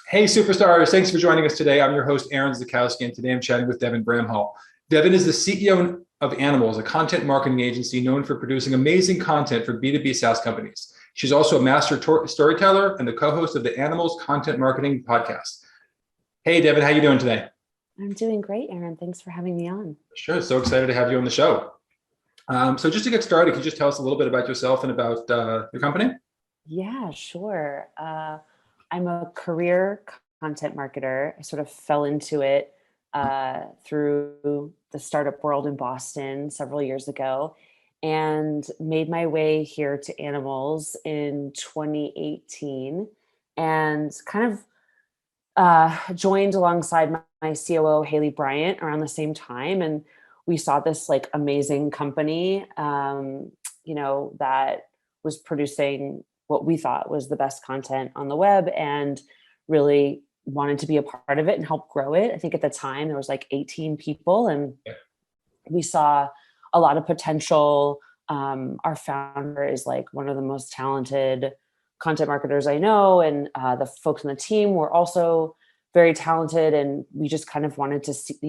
Hey, superstars. Thanks for joining us today. I'm your host, Aaron Zakowski, and today I'm chatting with Devin Bramhall. Devin is the CEO of Animalz, a content marketing agency known for producing amazing content for B2B SaaS companies. She's also a master storyteller and the co-host of the Animalz Content Marketing Podcast. Hey, Devin, how you doing today? I'm doing great, Aaron. Thanks for having me on. Sure. So excited to have you on the show. So just to get started, can you just tell us a little bit about yourself and about your company? Yeah, sure. I'm a career content marketer. I sort of fell into it through the startup world in Boston several years ago and made my way here to Animalz in 2018 and kind of joined alongside my COO, Haley Bryant, around the same time. And we saw this like amazing company, that was producing what we thought was the best content on the web and really wanted to be a part of it and help grow it. I think at the time there was like 18 people and we saw a lot of potential. Our founder is like one of the most talented content marketers I know. And the folks on the team were also very talented. And we just kind of wanted to see,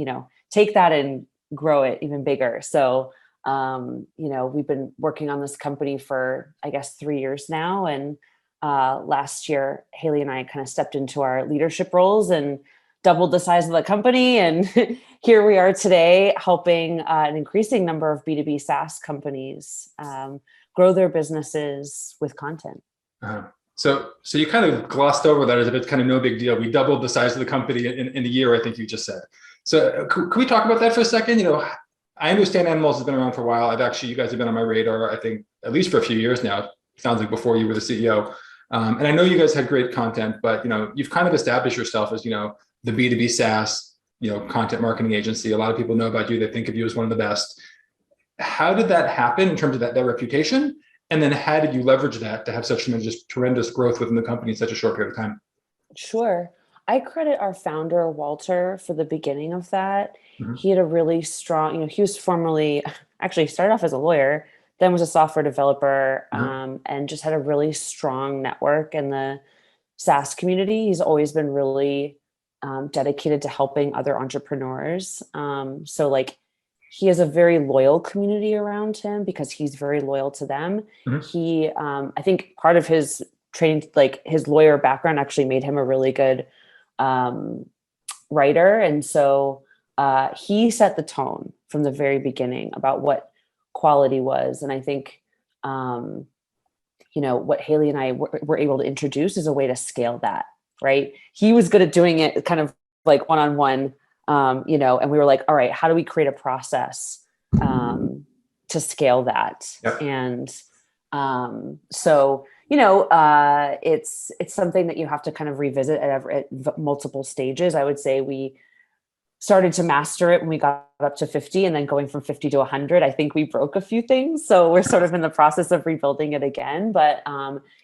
take that and grow it even bigger. So, we've been working on this company for, I guess, 3 years now. And last year, Haley and I kind of stepped into our leadership roles and doubled the size of the company. And here we are today helping an increasing number of B2B SaaS companies grow their businesses with content. Uh-huh. So you kind of glossed over that as if it's kind of no big deal. We doubled the size of the company in a year, I think you just said. So could we talk about that for a second? I understand Animalz has been around for a while. You guys have been on my radar, I think, at least for a few years now. It sounds like before you were the CEO. And I know you guys had great content, but, you've kind of established yourself as, the B2B SaaS, content marketing agency. A lot of people know about you. They think of you as one of the best. How did that happen in terms of that reputation? And then how did you leverage that to have such tremendous growth within the company in such a short period of time? Sure. I credit our founder, Walter, for the beginning of that. Mm-hmm. He had a really strong, he was formerly, actually started off as a lawyer, then was a software developer, and just had a really strong network in the SaaS community. He's always been really dedicated to helping other entrepreneurs. He has a very loyal community around him because he's very loyal to them. Mm-hmm. He, I think part of his training, like his lawyer background actually made him a really good writer. And so he set the tone from the very beginning about what quality was. And I think, what Haley and I were able to introduce is a way to scale that, right? He was good at doing it kind of like one-on-one, and we were like, all right, how do we create a process to scale that? Yep. And it's something that you have to kind of revisit at multiple stages. I would say we started to master it when we got up to 50, and then going from 50 to 100, I think we broke a few things. So we're sort of in the process of rebuilding it again. But,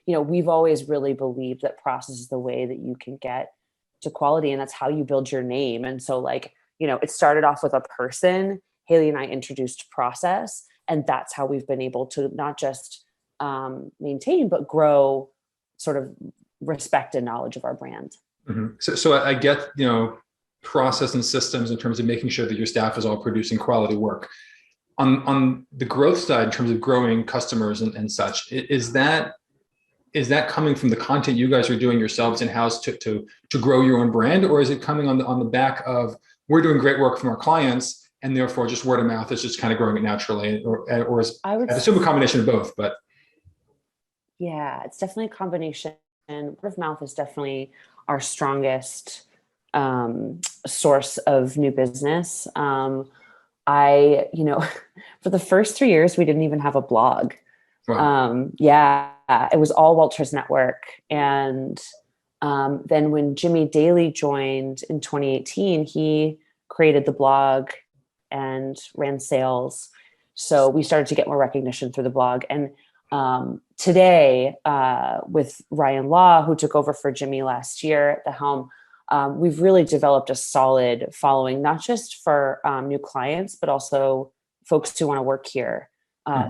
we've always really believed that process is the way that you can get to quality, and that's how you build your name. And so it started off with a person. Haley and I introduced process, and that's how we've been able to not just maintain, but grow sort of respect and knowledge of our brand. Mm-hmm. So I get, process and systems in terms of making sure that your staff is all producing quality work. On the growth side, in terms of growing customers and such, is that coming from the content you guys are doing yourselves in-house to grow your own brand, or is it coming on the back of we're doing great work from our clients and therefore just word of mouth is just kind of growing it naturally, or is I assume a combination of both, but. Yeah, it's definitely a combination. Word of mouth is definitely our strongest source of new business. For the first 3 years, we didn't even have a blog. Wow. It was all Walter's network. And then when Jimmy Daly joined in 2018, he created the blog and ran sales. So we started to get more recognition through the blog. And today, with Ryan Law, who took over for Jimmy last year at the helm, we've really developed a solid following, not just for new clients, but also folks who want to work here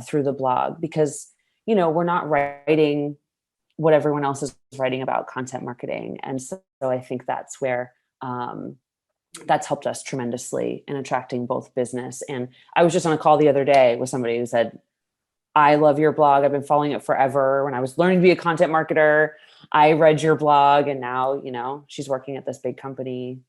through the blog, because, we're not writing what everyone else is writing about content marketing. And so so I think that's where that's helped us tremendously in attracting both business. And I was just on a call the other day with somebody who said, I love your blog. I've been following it forever. When I was learning to be a content marketer, I read your blog, and now, she's working at this big company,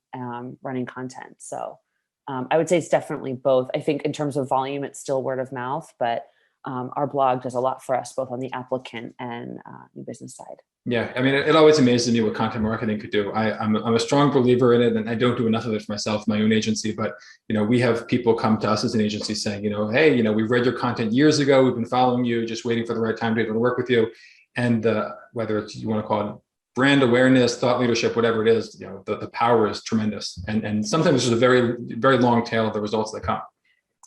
running content. So I would say it's definitely both. I think in terms of volume, it's still word of mouth, but our blog does a lot for us, both on the applicant and new business side. Yeah, I mean, it always amazes me what content marketing could do. I'm a strong believer in it, and I don't do enough of it for myself, my own agency. But we have people come to us as an agency saying, hey, we've read your content years ago. We've been following you, just waiting for the right time to be able to work with you. And whether it's, you want to call it brand awareness, thought leadership, whatever it is, the power is tremendous. And sometimes there's a very, very long tail of the results that come.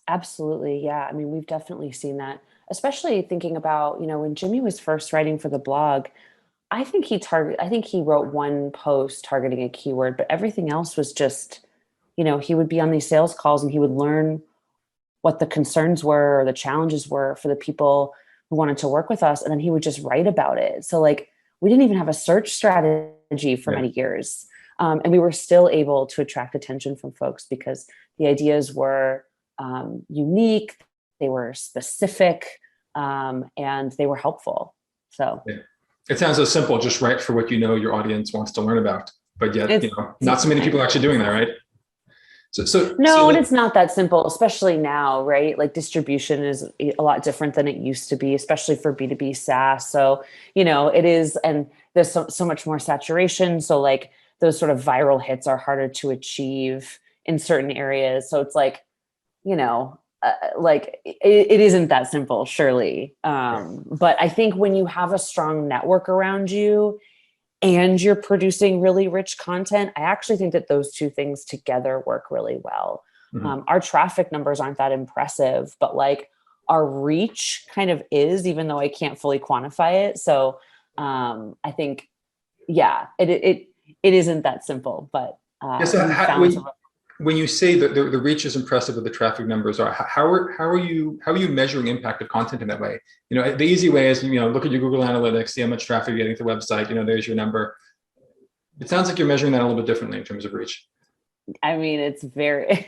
Absolutely, yeah. I mean, we've definitely seen that, especially thinking about when Jimmy was first writing for the blog. I think he wrote one post targeting a keyword, but everything else was just, he would be on these sales calls and he would learn what the concerns were or the challenges were for the people who wanted to work with us. And then he would just write about it. So we didn't even have a search strategy for many years. And we were still able to attract attention from folks because the ideas were unique, they were specific, and they were helpful. So. Yeah. It sounds so simple, just write for what your audience wants to learn about, but yet, not so many people are actually doing that, right? And it's not that simple, especially now, right? Like distribution is a lot different than it used to be, especially for B2B SaaS. So, it is, and there's so much more saturation. So those sort of viral hits are harder to achieve in certain areas. So it's it isn't that simple, surely. But I think when you have a strong network around you and you're producing really rich content, I actually think that those two things together work really well. Mm-hmm. Our traffic numbers aren't that impressive, but our reach kind of is, even though I can't fully quantify it. So I think, it isn't that simple, but when you say that the reach is impressive, but the traffic numbers are, how are you measuring impact of content in that way? The easy way is, look at your Google Analytics, see how much traffic you're getting to the website, there's your number. It sounds like you're measuring that a little bit differently in terms of reach. I mean, it's very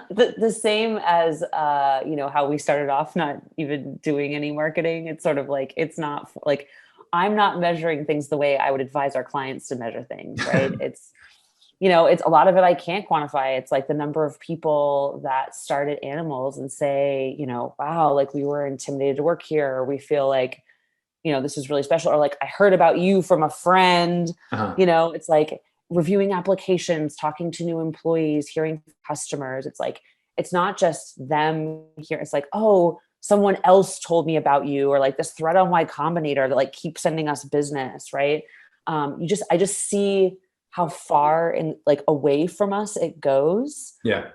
the same as, how we started off not even doing any marketing. It's sort of it's not I'm not measuring things the way I would advise our clients to measure things, right? It's a lot of it I can't quantify. It's the number of people that start at Animalz and say, wow, we were intimidated to work here, or we feel this is really special, or I heard about you from a friend. Uh-huh. It's reviewing applications, talking to new employees, hearing customers. It's not just them here. It's oh, someone else told me about you, or this thread on Y Combinator that keeps sending us business, right? I just see how far and away from us it goes. Yeah.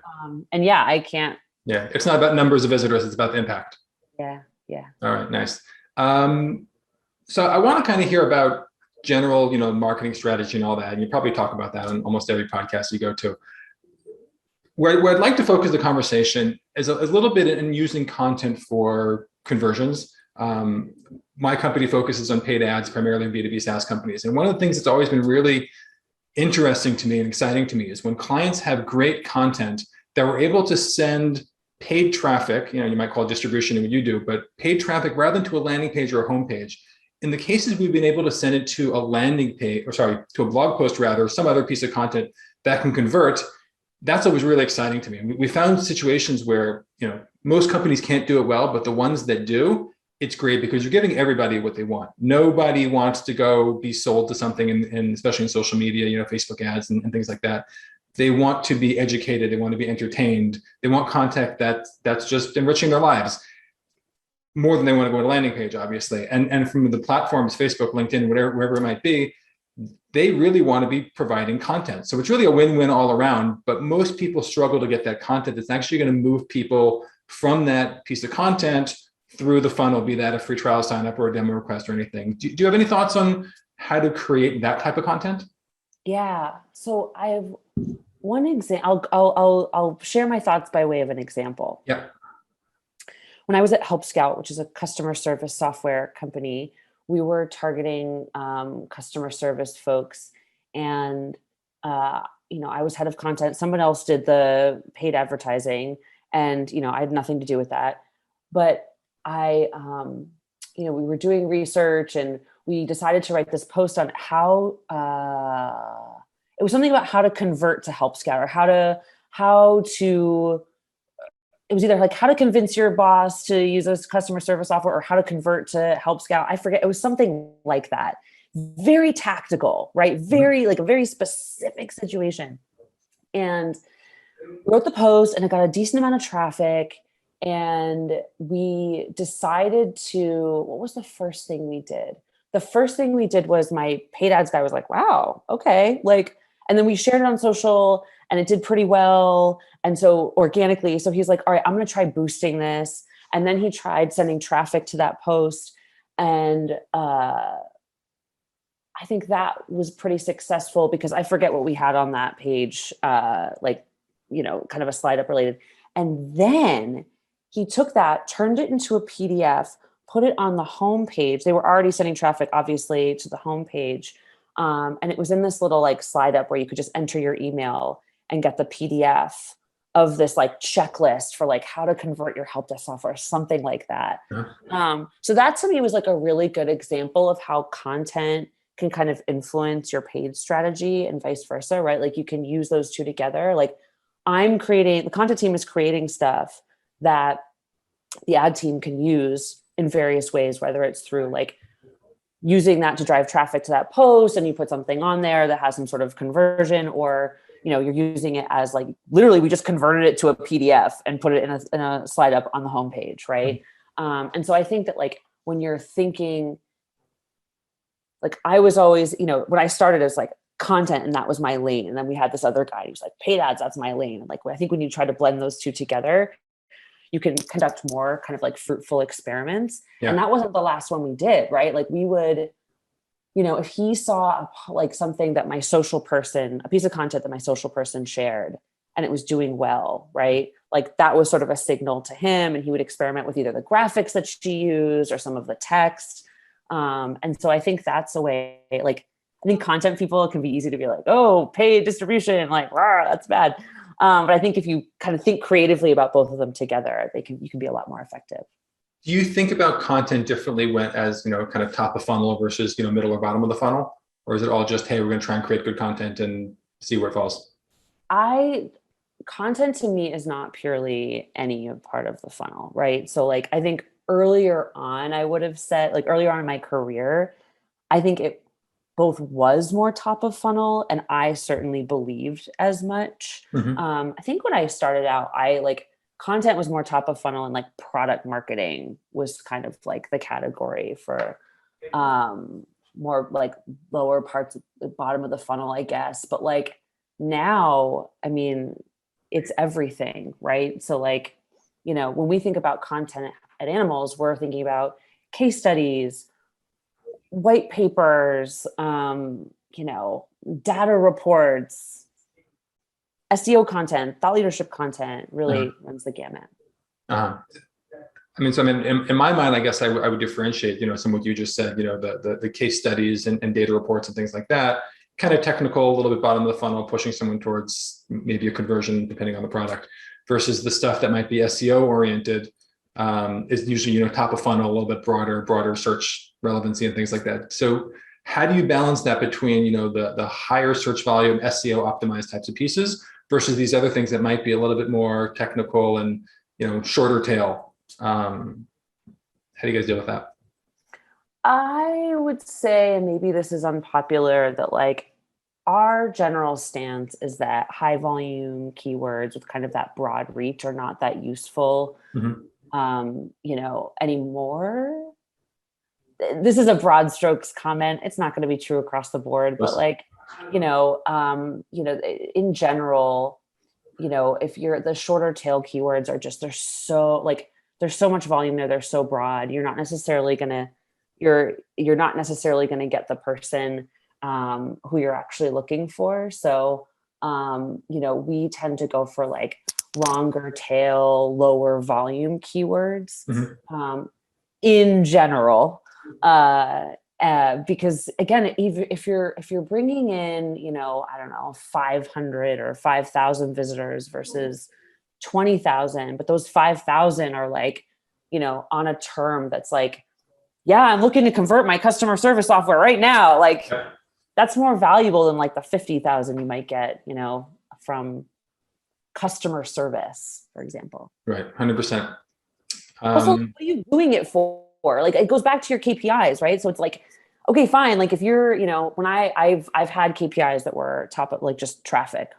I can't. Yeah. It's not about numbers of visitors. It's about the impact. Yeah. Yeah. All right. Nice. So I want to kind of hear about general, marketing strategy and all that. And you probably talk about that on almost every podcast you go to. Where I'd like to focus the conversation is a little bit in using content for conversions. My company focuses on paid ads, primarily in B2B SaaS companies. And one of the things that's always been really interesting to me and exciting to me is when clients have great content that we're able to send paid traffic, you might call it distribution in what you do, but paid traffic rather than to a landing page or a home page. In the cases we've been able to send it to a landing page, to a blog post rather, some other piece of content that can convert, that's always really exciting to me. We found situations where, most companies can't do it well, but the ones that do, it's great because you're giving everybody what they want. Nobody wants to go be sold to something, and especially in social media, Facebook ads and things like that. They want to be educated. They want to be entertained. They want content that's just enriching their lives more than they want to go to a landing page, obviously. And from the platforms, Facebook, LinkedIn, wherever it might be, they really want to be providing content. So it's really a win-win all around, but most people struggle to get that content that's actually going to move people from that piece of content through the funnel, be that a free trial sign up or a demo request or anything. Do you have any thoughts on how to create that type of content? Yeah. So I have one example. I'll share my thoughts by way of an example. Yeah. When I was at Help Scout, which is a customer service software company, we were targeting customer service folks, and I was head of content. Someone else did the paid advertising, and I had nothing to do with that. But we were doing research, and we decided to write this post on how it was something about how to convert to Help Scout, or it was either like how to convince your boss to use a customer service software, or how to convert to Help Scout. I forget. It was something like that. Very tactical, right? Very like a very specific situation. And wrote the post, and it got a decent amount of traffic. And we decided what was the first thing we did? The first thing we did was my paid ads guy was like, wow, okay. And then we shared it on social, and it did pretty well. And so organically, so he's like, all right, I'm going to try boosting this. And then he tried sending traffic to that post. And I think that was pretty successful, because I forget what we had on that page, kind of a slide up related. And then he took that, turned it into a PDF, put it on the homepage. They were already sending traffic, obviously, to the homepage. And it was in this little slide up where you could just enter your email and get the PDF of this checklist for how to convert your help desk software, something like that. So that to me was a really good example of how content can kind of influence your paid strategy and vice versa, right? You can use those two together. The content team is creating stuff that the ad team can use in various ways, whether it's through using that to drive traffic to that post, and you put something on there that has some sort of conversion, or you're using it as literally we just converted it to a PDF and put it in a slide up on the homepage, right? And so I think that when you're thinking, I was always, when I started as content, and that was my lane, and then we had this other guy who's paid ads, that's my lane. And I think when you try to blend those two together, you can conduct more kind of fruitful experiments. Yeah. And that wasn't the last one we did, right? We would, if he saw something that my social person, a piece of content that my social person shared, and it was doing well, right? That was sort of a signal to him, and he would experiment with either the graphics that she used or some of the text. And so I think that's a way, I think content people can be easy to be oh, paid distribution, rah, that's bad. But I think if you kind of think creatively about both of them together, you can be a lot more effective. Do you think about content differently as kind of top of funnel versus middle or bottom of the funnel, or is it all just, hey, we're going to try and create good content and see where it falls? Content to me is not purely any part of the funnel, right? So I think earlier on, I would have said earlier on in my career, I think it both was more top of funnel, and I certainly believed as much. Mm-hmm. I think when I started out, content was more top of funnel, and product marketing was kind of the category for more lower parts of the bottom of the funnel, I guess. But now, I mean, it's everything, right? So when we think about content at Animalz, we're thinking about case studies, white papers, data reports, SEO content, thought leadership content, really runs the gamut. I mean, in my mind, I guess I would differentiate, some of what you just said, the case studies and data reports and things like that, kind of technical, a little bit bottom of the funnel, pushing someone towards maybe a conversion depending on the product, versus the stuff that might be SEO oriented, is usually, top of funnel, a little bit broader search relevancy and things like that. So how do you balance that between, the higher search volume, SEO optimized types of pieces versus these other things that might be a little bit more technical and, shorter tail? How do you guys deal with that? I would say, and maybe this is unpopular, that our general stance is that high volume keywords with kind of that broad reach are not that useful. Mm-hmm. Anymore. This is a broad strokes comment. It's not going to be true across the board, but in general, if you're the shorter tail keywords are just, there's so much volume there. They're so broad. You're not necessarily going to get the person who you're actually looking for. So, we tend to go for longer tail, lower volume keywords, mm-hmm. In general. Because again, even if you're bringing in, I don't know, 500 or 5,000 visitors versus 20,000, but those 5,000 are like, on a term that's like, yeah, I'm looking to convert my customer service software right now. Like that's more valuable than like the 50,000 you might get, from customer service, for example. Right. 100%. Also, what are you doing it for? Like it goes back to your KPIs, right? So it's like, okay, fine. Like if you're, when I've had KPIs that were top of like just traffic,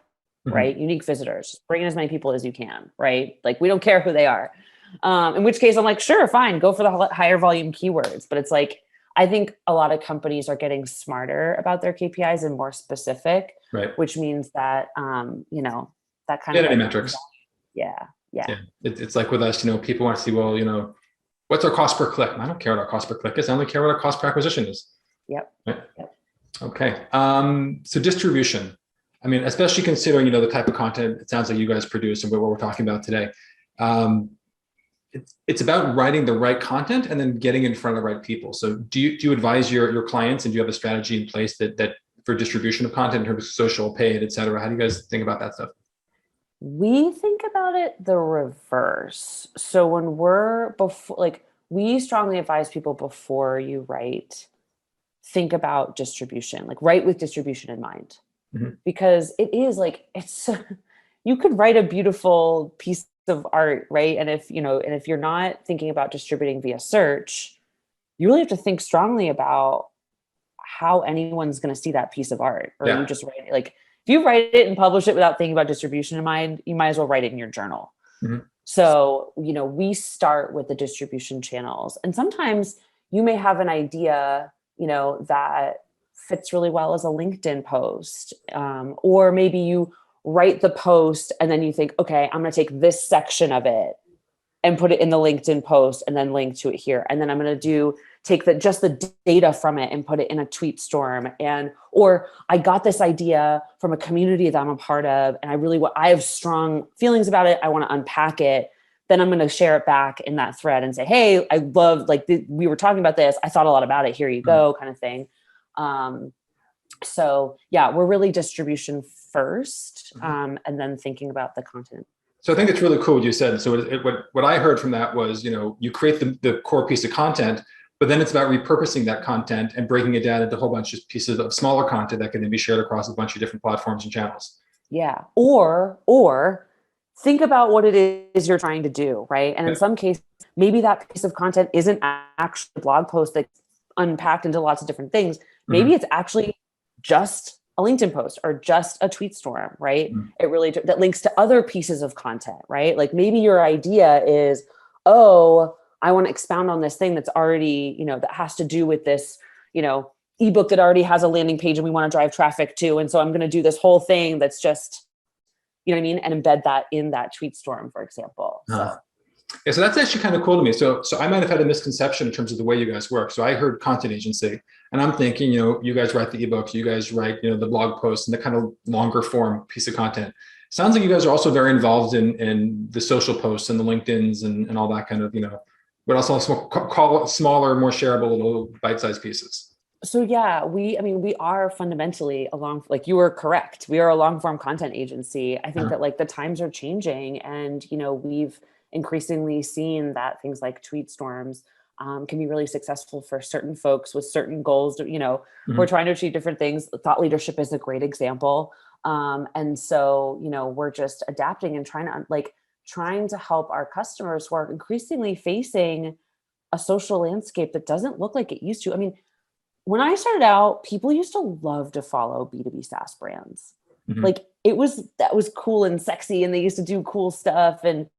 right? Unique visitors, just bring in as many people as you can, right? Like we don't care who they are. In which case I'm like, sure, fine, go for the higher volume keywords. But it's like, I think a lot of companies are getting smarter about their KPIs and more specific, right. which means that, that kind Vanity of metrics. Yeah. It's like with us, people want to see, well, what's our cost per click? I don't care what our cost per click is. I only care what our cost per acquisition is. Yep. Right? Yep. Okay. So distribution. I mean, especially considering, the type of content it sounds like you guys produce and what we're talking about today. It's about writing the right content and then getting in front of the right people. So do you advise your clients, and do you have a strategy in place that for distribution of content in terms of social, paid, et cetera? How do you guys think about that stuff? We think about it the reverse. So when we strongly advise people before you write, think about distribution, like write with distribution in mind, because it is like, you could write a beautiful piece of art, right? And if you're not thinking about distributing via search, you really have to think strongly about how anyone's going to see that piece of art, or you just write it. Like if you write it and publish it without thinking about distribution in mind, you might as well write it in your journal. So, we start with the distribution channels, and sometimes you may have an idea, that fits really well as a LinkedIn post. Or maybe you write the post and then you think, okay, I'm going to take this section of it and put it in the LinkedIn post and then link to it here. And then I'm going to take just the data from it and put it in a tweet storm. Or I got this idea from a community that I'm a part of, and I have strong feelings about it. I want to unpack it. Then I'm going to share it back in that thread and say, hey, I love, we were talking about this. I thought a lot about it. Here you go, kind of thing. So yeah, we're really distribution first, and then thinking about the content. So I think it's really cool what you said. So what I heard from that was, you create the core piece of content, but then it's about repurposing that content and breaking it down into a whole bunch of pieces of smaller content that can then be shared across a bunch of different platforms and channels. Yeah. Or think about what it is you're trying to do, right? And in some cases, maybe that piece of content isn't actually a blog post that's unpacked into lots of different things. Maybe it's actually just a LinkedIn post or just a tweet storm, right? It really, that links to other pieces of content, right? Like maybe your idea is, I want to expound on this thing that's already, that has to do with this, ebook that already has a landing page and we want to drive traffic to. And so I'm going to do this whole thing that's just, you know what I mean? And embed that in that tweet storm, for example. So that's actually kind of cool to me. So I might have had a misconception in terms of the way you guys work. So I heard content agency, and I'm thinking, you guys write the ebooks, you guys write, the blog posts and the kind of longer form piece of content. Sounds like you guys are also very involved in the social posts and the LinkedIn's and all that kind of, but also call it smaller, more shareable little bite-sized pieces. So yeah, we are fundamentally like you were correct. We are a long form content agency. I think that the times are changing, and, we've increasingly seen that things like tweet storms can be really successful for certain folks with certain goals. We're trying to achieve different things. Thought leadership is a great example. And so, we're just adapting and trying to help our customers who are increasingly facing a social landscape that doesn't look like it used to. I mean, when I started out, people used to love to follow B2B SaaS brands. That was cool and sexy, and they used to do cool stuff. And,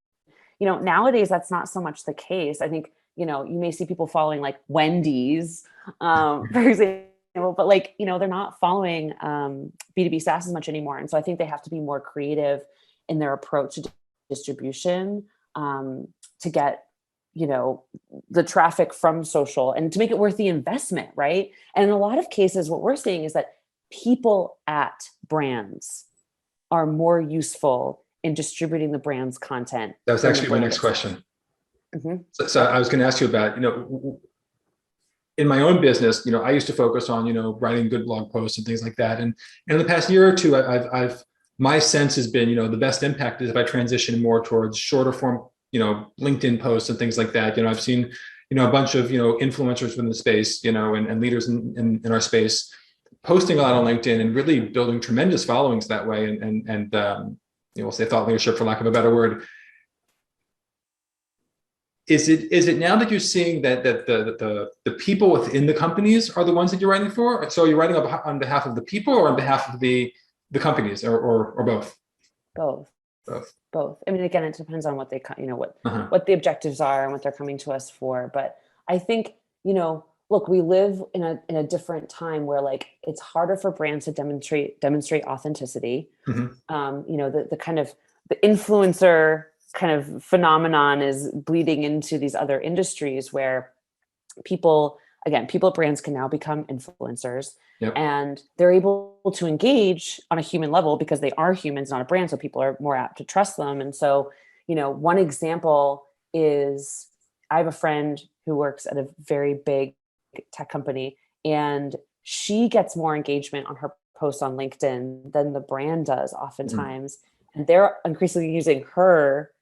nowadays that's not so much the case. I think, you may see people following like Wendy's, for example, but they're not following B2B SaaS as much anymore. And so I think they have to be more creative in their approach to distribution to get, the traffic from social and to make it worth the investment, right? And in a lot of cases, what we're seeing is that people at brands are more useful in distributing the brand's content. That was actually my next question. So I was going to ask you about, in my own business, I used to focus on, writing good blog posts and things like that. And in the past year or two, my sense has been, the best impact is if I transition more towards shorter form, LinkedIn posts and things like that. I've seen, a bunch of, influencers within the space, and leaders in our space posting a lot on LinkedIn and really building tremendous followings that way. And we'll say thought leadership for lack of a better word. Is it now that you're seeing that the people within the companies are the ones that you're writing for? So you're writing on behalf of the people or on behalf of the companies or both? Both. I mean, again, it depends on what they, what the objectives are and what they're coming to us for. But I think, look, we live in a different time where like it's harder for brands to demonstrate authenticity. The kind of the influencer kind of phenomenon is bleeding into these other industries where people at brands can now become influencers. Yep. And they're able to engage on a human level because they are humans, not a brand. So people are more apt to trust them. And so, one example is I have a friend who works at a very big tech company, and she gets more engagement on her posts on LinkedIn than the brand does oftentimes. And they're increasingly using her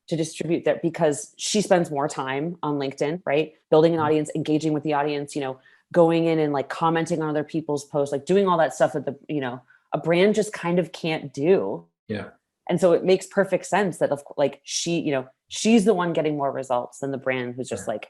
to distribute that because she spends more time on LinkedIn, right? Building an audience, engaging with the audience, going in and like commenting on other people's posts, like doing all that stuff that a brand just kind of can't do. Yeah. And so it makes perfect sense that like she's the one getting more results than the brand who's just like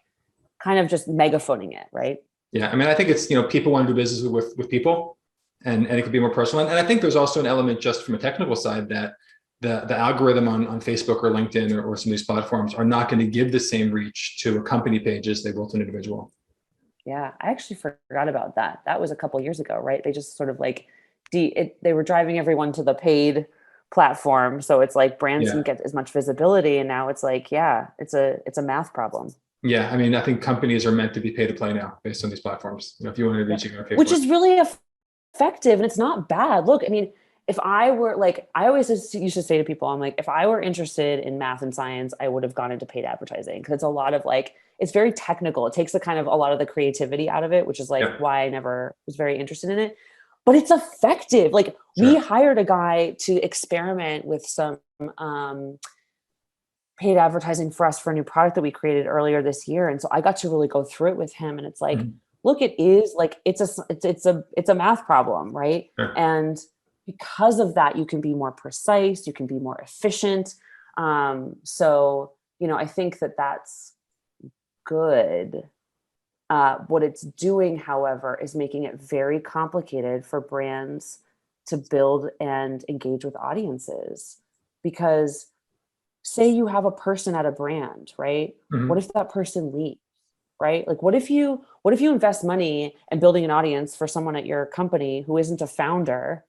kind of just megaphoning it, right? Yeah. I mean, I think it's, people want to do business with people and it could be more personal. And I think there's also an element just from a technical side that the algorithm on Facebook or LinkedIn or some of these platforms are not going to give the same reach to a company page as they will to an individual. Yeah, I actually forgot about that. That was a couple of years ago, right? They just sort of like they were driving everyone to the paid platform, so it's like brands didn't get as much visibility, and now it's like, it's a math problem. Yeah, I mean, I think companies are meant to be pay to play now based on these platforms. If you want to reach it, okay, which is really effective, and it's not bad. Look, I mean, if I were like, I always used to say to people, I'm like, if I were interested in math and science, I would have gone into paid advertising because it's a lot of like, it's very technical. It takes a lot of the creativity out of it, which is like why I never was very interested in it. But it's effective. Like we hired a guy to experiment with some paid advertising for us for a new product that we created earlier this year. And so I got to really go through it with him. And it's like, look, it is like, it's a math problem, right? And because of that, you can be more precise, you can be more efficient. So, I think that that's good. What it's doing, however, is making it very complicated for brands to build and engage with audiences. Because say you have a person at a brand, right? What if that person leaves, right? Like, what if you invest money in building an audience for someone at your company who isn't a founder?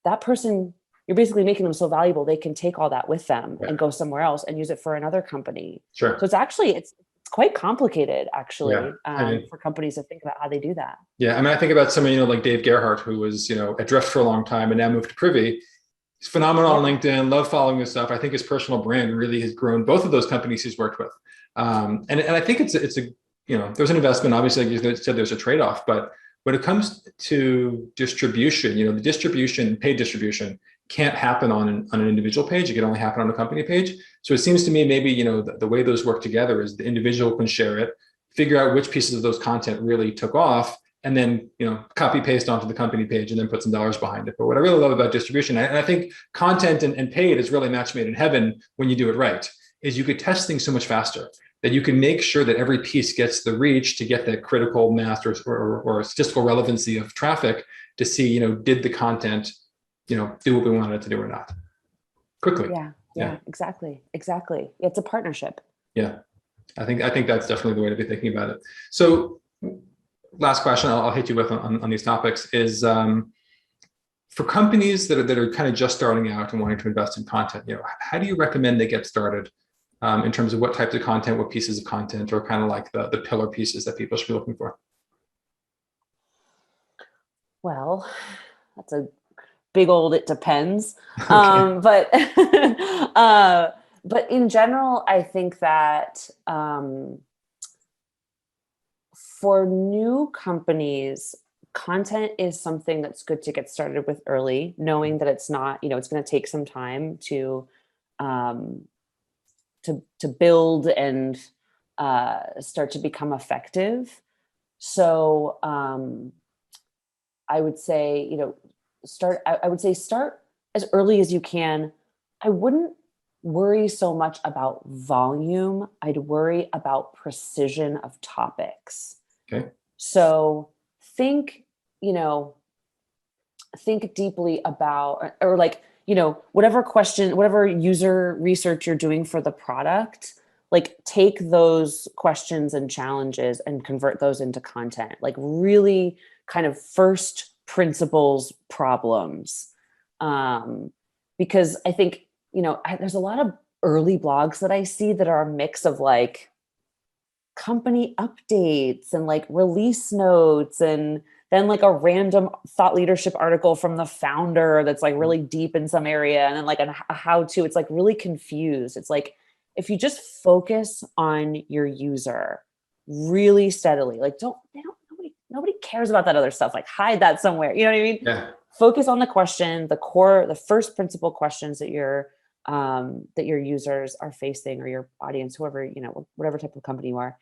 That person, you're basically making them so valuable, they can take all that with them and go somewhere else and use it for another company. So it's actually, it's quite complicated actually for companies to think about how they do that. Yeah. I mean, I think about somebody, like Dave Gerhardt, who was, at Drift for a long time and now moved to Privy. He's phenomenal on LinkedIn, love following his stuff. I think his personal brand really has grown both of those companies he's worked with. And I think it's a, there's an investment, obviously, like you said, there's a trade-off, but when it comes to distribution, the distribution, paid distribution can't happen on an individual page. It can only happen on a company page. So it seems to me maybe, the way those work together is the individual can share it, figure out which pieces of those content really took off, and then, copy paste onto the company page and then put some dollars behind it. But what I really love about distribution, and I think content and paid is really match made in heaven when you do it right, is you could test things so much faster. That you can make sure that every piece gets the reach to get that critical mass or statistical relevancy of traffic to see, did the content, do what we wanted it to do or not quickly. Yeah, exactly. It's a partnership. Yeah. I think that's definitely the way to be thinking about it. So last question I'll hit you with on these topics is, for companies that are kind of just starting out and wanting to invest in content, how do you recommend they get started? In terms of what types of content, what pieces of content, or kind of like the pillar pieces that people should be looking for? Well, that's a big old, it depends. But in general, I think that For new companies, content is something that's good to get started with early, knowing that it's not, it's going to take some time um, to build and start to become effective. So I would say, start as early as you can. I wouldn't worry so much about volume. I'd worry about precision of topics. Okay. So think deeply about, or like, whatever user research you're doing for the product, like take those questions and challenges and convert those into content, like really kind of first principles problems. Because I think, there's a lot of early blogs that I see that are a mix of like company updates and like release notes, and then like a random thought leadership article from the founder that's like really deep in some area, and then like a how-to. It's like really confused. It's like, if you just focus on your user really steadily, like nobody cares about that other stuff. Like hide that somewhere. You know what I mean? Yeah. Focus on the question, the first principle questions that your users are facing, or your audience, whoever, whatever type of company you are,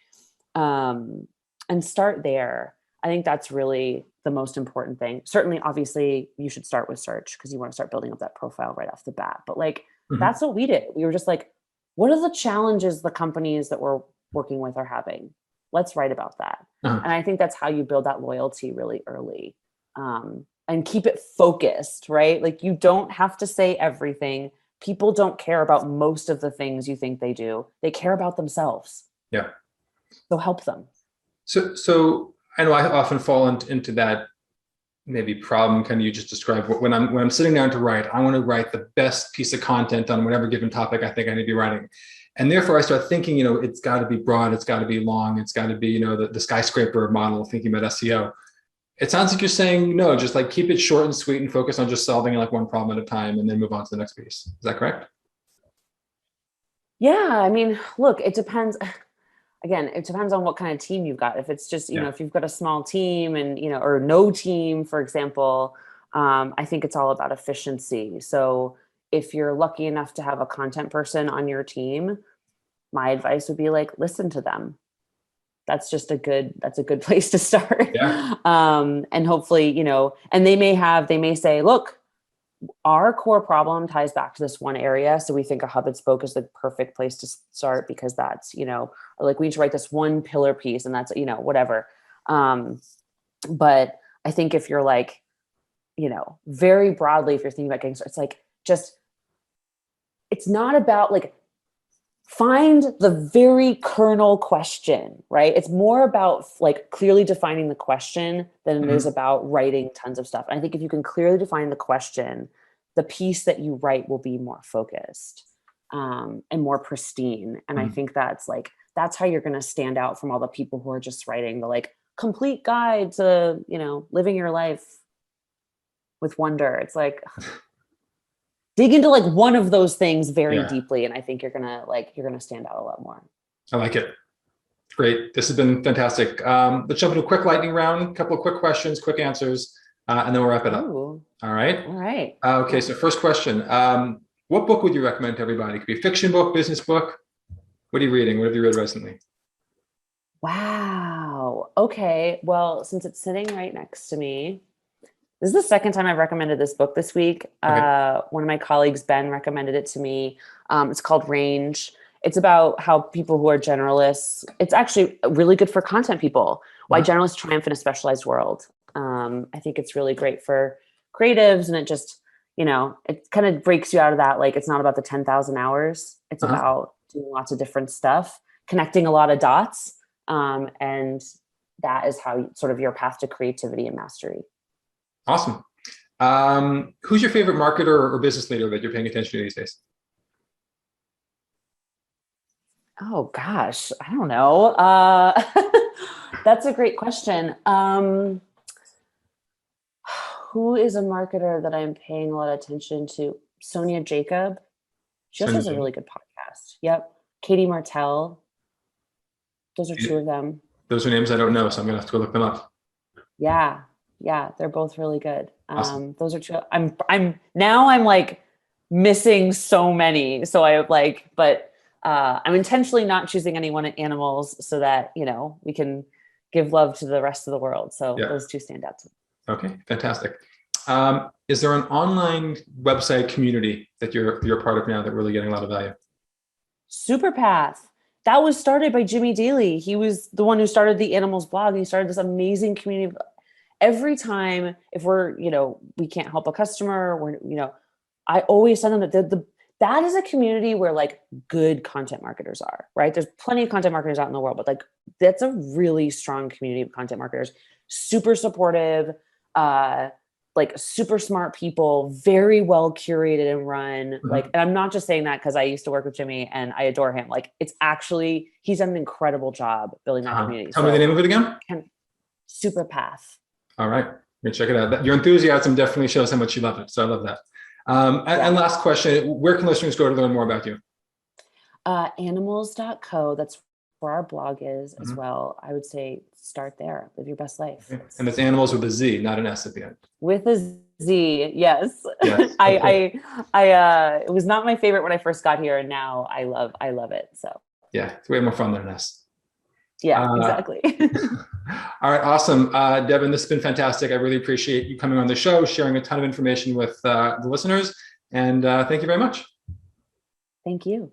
and start there. I think that's really the most important thing. Certainly, obviously, you should start with search because you want to start building up that profile right off the bat. But like, that's what we did. We were just like, what are the challenges the companies that we're working with are having? Let's write about that. And I think that's how you build that loyalty really early, and keep it focused, right? Like, you don't have to say everything. People don't care about most of the things you think they do. They care about themselves. Yeah. So help them. So I know I often fall into that maybe problem kind of you just described. When I'm sitting down to write, I want to write the best piece of content on whatever given topic I think I need to be writing. And therefore I start thinking, it's got to be broad, it's got to be long, it's got to be, the skyscraper model of thinking about SEO. It sounds like you're saying, no, just like keep it short and sweet and focus on just solving like one problem at a time and then move on to the next piece. Is that correct? Yeah. I mean, look, it depends. Again, it depends on what kind of team you've got. If it's just, if you've got a small team and, or no team, for example, I think it's all about efficiency. So if you're lucky enough to have a content person on your team, my advice would be like, listen to them. That's a good place to start. Yeah. And hopefully, and they may say, look, our core problem ties back to this one area. So we think a hub and spoke is the perfect place to start because that's, or like we need to write this one pillar piece and that's, whatever. But I think if you're like, very broadly, if you're thinking about getting started, it's like, it's not about like, find the very kernel question, right? It's more about like clearly defining the question than it is about writing tons of stuff. And I think if you can clearly define the question, the piece that you write will be more focused and more pristine. And I think that's how you're going to stand out from all the people who are just writing the like complete guide to, living your life with wonder. It's like, dig into like one of those things very deeply. And I think you're going to stand out a lot more. I like it. Great. This has been fantastic. Let's jump into a quick lightning round, a couple of quick questions, quick answers, and then we'll wrap it up. Ooh. All right. All right. Okay. So first question, what book would you recommend to everybody? It could be a fiction book, business book. What are you reading? What have you read recently? Wow. Okay. Well, since it's sitting right next to me, this is the second time I've recommended this book this week. Okay. One of my colleagues, Ben, recommended it to me. It's called Range. It's about how people who are generalists, it's actually really good for content people, why generalists triumph in a specialized world. I think it's really great for creatives, and it just, it kind of breaks you out of that. Like, it's not about the 10,000 hours. It's about doing lots of different stuff, connecting a lot of dots. And that is how sort of your path to creativity and mastery. Awesome. Who's your favorite marketer or business leader that you're paying attention to these days? Oh gosh, I don't know. That's a great question. Who is a marketer that I'm paying a lot of attention to? Sonia Jacob. She also has a really good podcast. Yep. Katie Martell. Those are two of them. Those are names I don't know, so I'm gonna have to go look them up. Yeah. Yeah. They're both really good. Awesome. Those are two. I'm like missing so many. So I'm intentionally not choosing anyone at Animalz so that, we can give love to the rest of the world. So Yeah. those two stand out to me. Okay, fantastic. Is there an online website community that you're a part of now that really getting a lot of value? Superpath. That was started by Jimmy Daly. He was the one who started the Animalz blog. And he started this amazing community. Every time, if we can't help a customer, I always tell them that that is a community where like good content marketers are, right? There's plenty of content marketers out in the world, but like that's a really strong community of content marketers, super supportive, like super smart people, very well curated and run. Mm-hmm. Like, and I'm not just saying that because I used to work with Jimmy and I adore him. Like it's actually, he's done an incredible job building that community. Tell me the name of it again. Superpath. All right, let me check it out. Your enthusiasm definitely shows how much you love it. So I love that. And last question, where can listeners go to learn more about you? Animalz.co. That's where our blog is as well. I would say start there. Live your best life. Okay. And it's Animalz with a Z, not an S at the end. With a Z, yes. Yes. Okay. It was not my favorite when I first got here, and now I love it. So yeah, it's way more fun than an S. Yeah, exactly. All right, awesome. Devin, this has been fantastic. I really appreciate you coming on the show, sharing a ton of information with the listeners. And thank you very much. Thank you.